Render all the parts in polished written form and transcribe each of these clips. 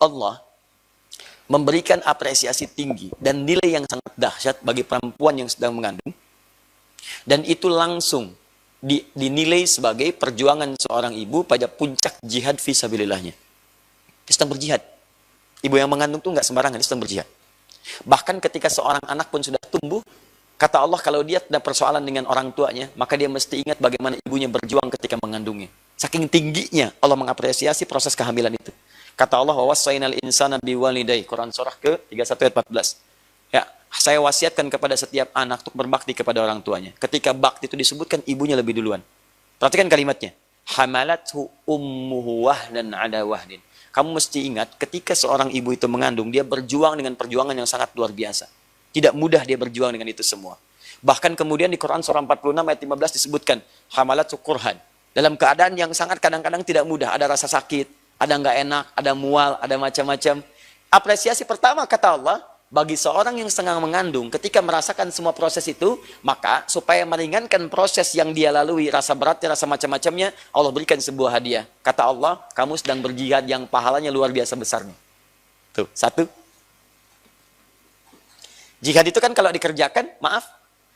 Allah memberikan apresiasi tinggi dan nilai yang sangat dahsyat bagi perempuan yang sedang mengandung, dan itu langsung dinilai sebagai perjuangan seorang ibu pada puncak jihad fisabilillahnya. Dia sedang berjihad. Ibu yang mengandung itu nggak sembarangan, dia sedang berjihad. Bahkan ketika seorang anak pun sudah tumbuh, kata Allah kalau dia ada persoalan dengan orang tuanya, maka dia mesti ingat bagaimana ibunya berjuang ketika mengandungnya. Saking tingginya Allah mengapresiasi proses kehamilan itu. Kata Allah, wa wassaynal insana biwalidayhi, Quran surah ke-31 ayat 14. Ya, saya wasiatkan kepada setiap anak untuk berbakti kepada orang tuanya. Ketika bakti itu disebutkan, ibunya lebih duluan. Perhatikan kalimatnya. Hamalathu ummuhu wahnan ala wahdin. Kamu mesti ingat, ketika seorang ibu itu mengandung, dia berjuang dengan perjuangan yang sangat luar biasa. Tidak mudah dia berjuang dengan itu semua. Bahkan kemudian di Quran surah 46 ayat 15 disebutkan, hamalathu kurhan. Dalam keadaan yang sangat kadang-kadang tidak mudah. Ada rasa sakit, ada nggak enak, ada mual, ada macam-macam. Apresiasi pertama kata Allah, bagi seorang yang sedang mengandung, ketika merasakan semua proses itu, maka supaya meringankan proses yang dia lalui, rasa beratnya, rasa macam-macamnya, Allah berikan sebuah hadiah. Kata Allah, kamu sedang berjihad yang pahalanya luar biasa besarnya. Tuh, satu. Jihad itu kan kalau dikerjakan, maaf,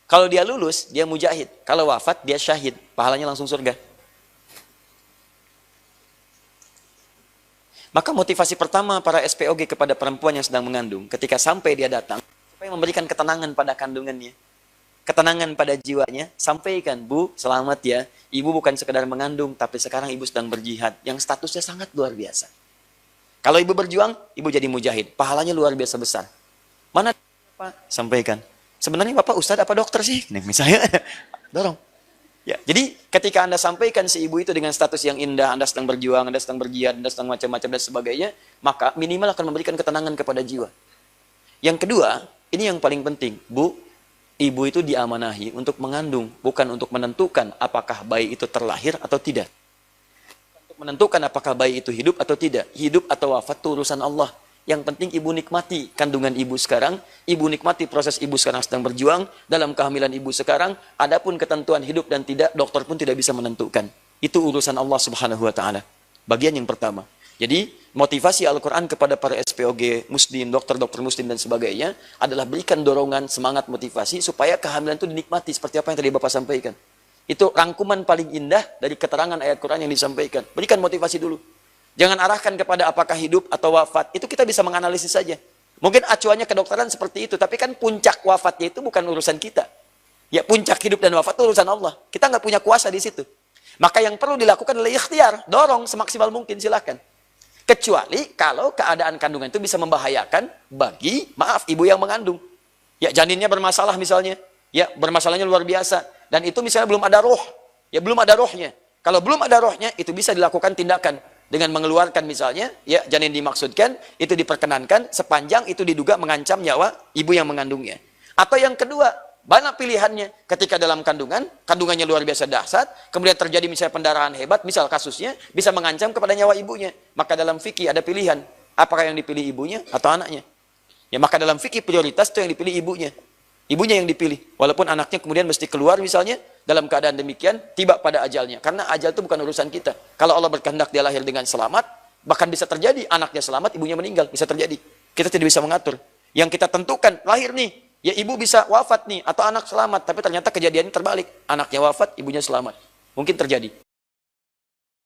kalau dia lulus, dia mujahid. Kalau wafat, dia syahid. Pahalanya langsung surga. Maka motivasi pertama para SPOG kepada perempuan yang sedang mengandung, ketika sampai dia datang, supaya memberikan ketenangan pada kandungannya, ketenangan pada jiwanya, sampaikan, Bu, selamat ya, ibu bukan sekedar mengandung, tapi sekarang ibu sedang berjihad, yang statusnya sangat luar biasa. Kalau ibu berjuang, ibu jadi mujahid, pahalanya luar biasa besar. Mana Pak? Sampaikan. Sebenarnya Bapak Ustadz apa dokter sih? Nih, misalnya, dorong. Ya, jadi ketika Anda sampaikan si ibu itu dengan status yang indah, Anda sedang berjuang, Anda sedang berjihad, Anda sedang macam-macam dan sebagainya, maka minimal akan memberikan ketenangan kepada jiwa. Yang kedua, ini yang paling penting, Bu, ibu itu diamanahi untuk mengandung, bukan untuk menentukan apakah bayi itu terlahir atau tidak. Untuk menentukan apakah bayi itu hidup atau tidak. Hidup atau wafat itu urusan Allah. Yang penting ibu nikmati kandungan ibu sekarang, ibu nikmati proses ibu sekarang sedang berjuang, dalam kehamilan ibu sekarang, adapun ketentuan hidup dan tidak, dokter pun tidak bisa menentukan. Itu urusan Allah Subhanahu wa Ta'ala. Bagian yang pertama. Jadi, motivasi Al-Quran kepada para SPOG, muslim, dokter-dokter muslim dan sebagainya, adalah berikan dorongan, semangat, motivasi, supaya kehamilan itu dinikmati, seperti apa yang tadi Bapak sampaikan. Itu rangkuman paling indah dari keterangan ayat Quran yang disampaikan. Berikan motivasi dulu. Jangan arahkan kepada apakah hidup atau wafat. Itu kita bisa menganalisis saja. Mungkin acuannya kedokteran seperti itu. Tapi kan puncak wafatnya itu bukan urusan kita. Ya, puncak hidup dan wafat itu urusan Allah. Kita nggak punya kuasa di situ. Maka yang perlu dilakukan adalah ikhtiar. Dorong semaksimal mungkin, silakan. Kecuali kalau keadaan kandungan itu bisa membahayakan bagi, maaf, ibu yang mengandung. Ya, janinnya bermasalah misalnya. Ya, bermasalahnya luar biasa. Dan itu misalnya belum ada roh. Ya, belum ada rohnya. Kalau belum ada rohnya, itu bisa dilakukan tindakan. Dengan mengeluarkan misalnya, ya janin dimaksudkan, itu diperkenankan sepanjang itu diduga mengancam nyawa ibu yang mengandungnya. Atau yang kedua, banyak pilihannya. Ketika dalam kandungannya luar biasa dahsyat, kemudian terjadi misalnya pendarahan hebat, misal kasusnya, bisa mengancam kepada nyawa ibunya. Maka dalam fikih ada pilihan, apakah yang dipilih ibunya atau anaknya. Ya, maka dalam fikih prioritas itu yang dipilih ibunya. Ibunya yang dipilih. Walaupun anaknya kemudian mesti keluar misalnya, dalam keadaan demikian, tiba pada ajalnya. Karena ajal itu bukan urusan kita. Kalau Allah berkehendak dia lahir dengan selamat, bahkan bisa terjadi anaknya selamat, ibunya meninggal. Bisa terjadi. Kita tidak bisa mengatur. Yang kita tentukan, lahir nih, ya ibu bisa wafat nih, atau anak selamat. Tapi ternyata kejadiannya terbalik. Anaknya wafat, ibunya selamat. Mungkin terjadi.